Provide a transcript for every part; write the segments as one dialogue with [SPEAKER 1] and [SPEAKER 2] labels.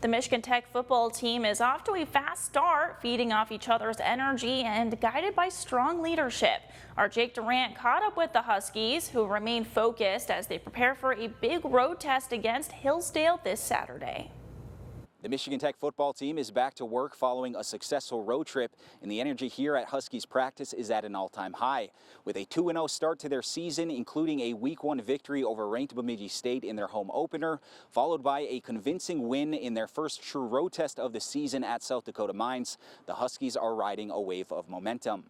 [SPEAKER 1] The Michigan Tech football team is off to a fast start, feeding off each other's energy and guided by strong leadership. Our Jake Durant caught up with the Huskies, who remain focused as they prepare for a big road test against Hillsdale this Saturday.
[SPEAKER 2] The Michigan Tech football team is back to work following a successful road trip, and the energy here at Huskies practice is at an all-time high. With a 2-0 start to their season, including a Week 1 victory over ranked Bemidji State in their home opener, followed by a convincing win in their first true road test of the season at South Dakota Mines, the Huskies are riding a wave of momentum.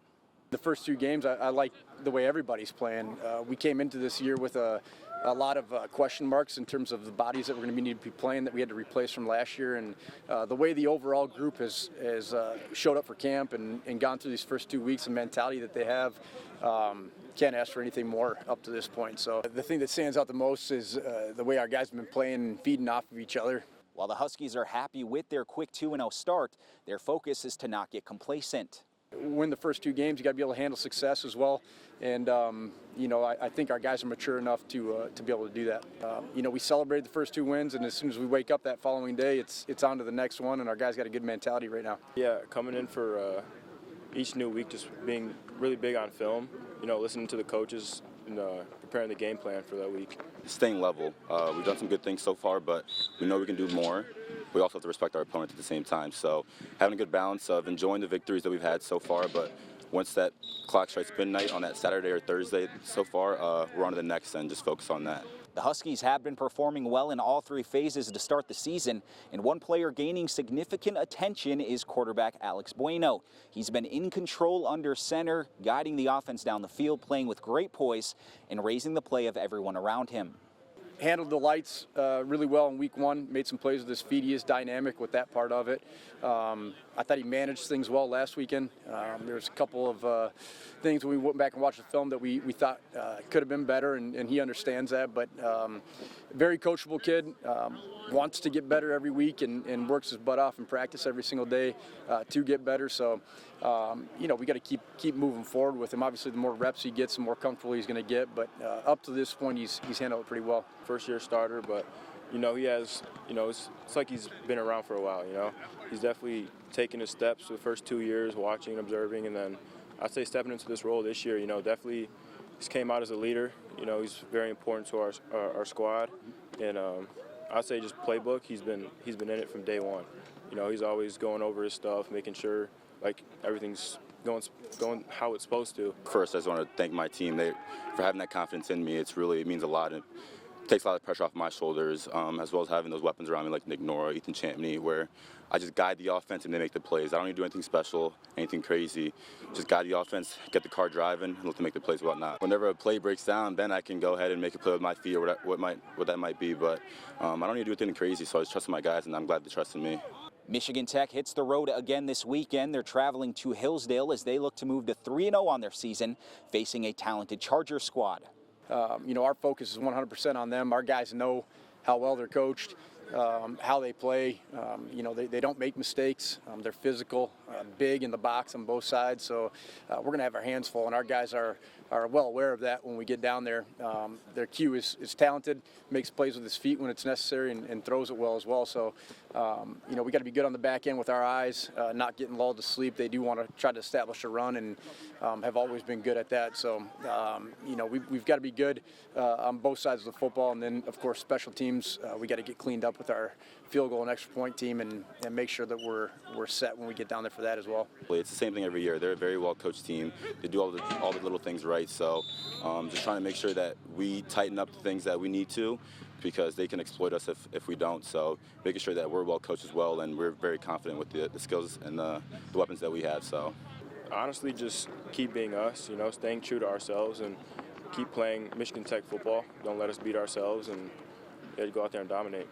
[SPEAKER 3] The first two games, I like the way everybody's playing. We came into this year with a lot of question marks in terms of the bodies that we're going to need to be playing that we had to replace from last year, and the way the overall group has showed up for camp and gone through these first 2 weeks, the mentality that they have, can't ask for anything more up to this point. So the thing that stands out the most is the way our guys have been playing and feeding off of each other.
[SPEAKER 2] While the Huskies are happy with their quick 2-0 start, their focus is to not get complacent.
[SPEAKER 3] Win the first two games, you got to be able to handle success as well, and you know, I think our guys are mature enough to be able to do that. You know, we celebrated the first two wins, and as soon as we wake up that following day, it's on to the next one, and our guys got a good mentality right now.
[SPEAKER 4] Yeah, coming in for each new week, just being really big on film. You know, listening to the coaches and preparing the game plan for that week.
[SPEAKER 5] Staying level. We've done some good things so far, but we know we can do more. We also have to respect our opponent at the same time. So having a good balance of enjoying the victories that we've had so far, but once that clock strikes midnight on that Saturday or Thursday so far, we're on to the next and just focus on that.
[SPEAKER 2] The Huskies have been performing well in all three phases to start the season, and one player gaining significant attention is quarterback Alex Bueno. He's been in control under center, guiding the offense down the field, playing with great poise and raising the play of everyone around him.
[SPEAKER 3] Handled the lights really well in week one, made some plays with his feet. He is dynamic with that part of it. I thought he managed things well last weekend. There was a couple of things when we went back and watched the film that we thought could have been better, and he understands that. But very coachable kid, wants to get better every week and works his butt off in practice every single day to get better. So, you know, we got to keep moving forward with him. Obviously, the more reps he gets, the more comfortable he's going to get. But up to this point, he's handled it pretty well.
[SPEAKER 4] First-year starter, but you know, he has, you know, it's like he's been around for a while. You know, he's definitely taken his steps the first 2 years, watching, observing, and then I'd say stepping into this role this year. You know, definitely he's came out as a leader. You know, he's very important to our squad, and I'd say just playbook. He's been in it from day one. You know, he's always going over his stuff, making sure like everything's going how it's supposed to.
[SPEAKER 5] First, I just want to thank my team for having that confidence in me. It means a lot. It takes a lot of pressure off my shoulders, as well as having those weapons around me like Nick Nora, Ethan Champney, where I just guide the offense and they make the plays. I don't need to do anything special, anything crazy. Just guide the offense, get the car driving, and let them make the plays and whatnot. Whenever a play breaks down, then I can go ahead and make a play with my feet or what that might be. But I don't need to do anything crazy, so I just trust my guys, and I'm glad they trust in me.
[SPEAKER 2] Michigan Tech hits the road again this weekend. They're traveling to Hillsdale as they look to move to 3-0 on their season, facing a talented Charger squad.
[SPEAKER 3] You know, our focus is 100% on them. Our guys know how well they're coached, how they play. You know, they don't make mistakes. They're physical, big in the box on both sides. So we're going to have our hands full, and our guys are well aware of that when we get down there. Their Q is talented, makes plays with his feet when it's necessary, and throws it well as well. So, you know, we got to be good on the back end with our eyes, not getting lulled to sleep. They do want to try to establish a run and have always been good at that. So, you know, we've got to be good on both sides of the football. And then, of course, special teams, we got to get cleaned up with our field goal and extra point team and make sure that we're set when we get down there for that as well.
[SPEAKER 5] It's the same thing every year. They're a very well-coached team. They do all the little things right. So just trying to make sure that we tighten up the things that we need to, because they can exploit us if we don't. So making sure that we're well coached as well, and we're very confident with the skills and the weapons that we have. So
[SPEAKER 4] honestly, just keep being us. You know, staying true to ourselves and keep playing Michigan Tech football. Don't let us beat ourselves, and go out there and dominate.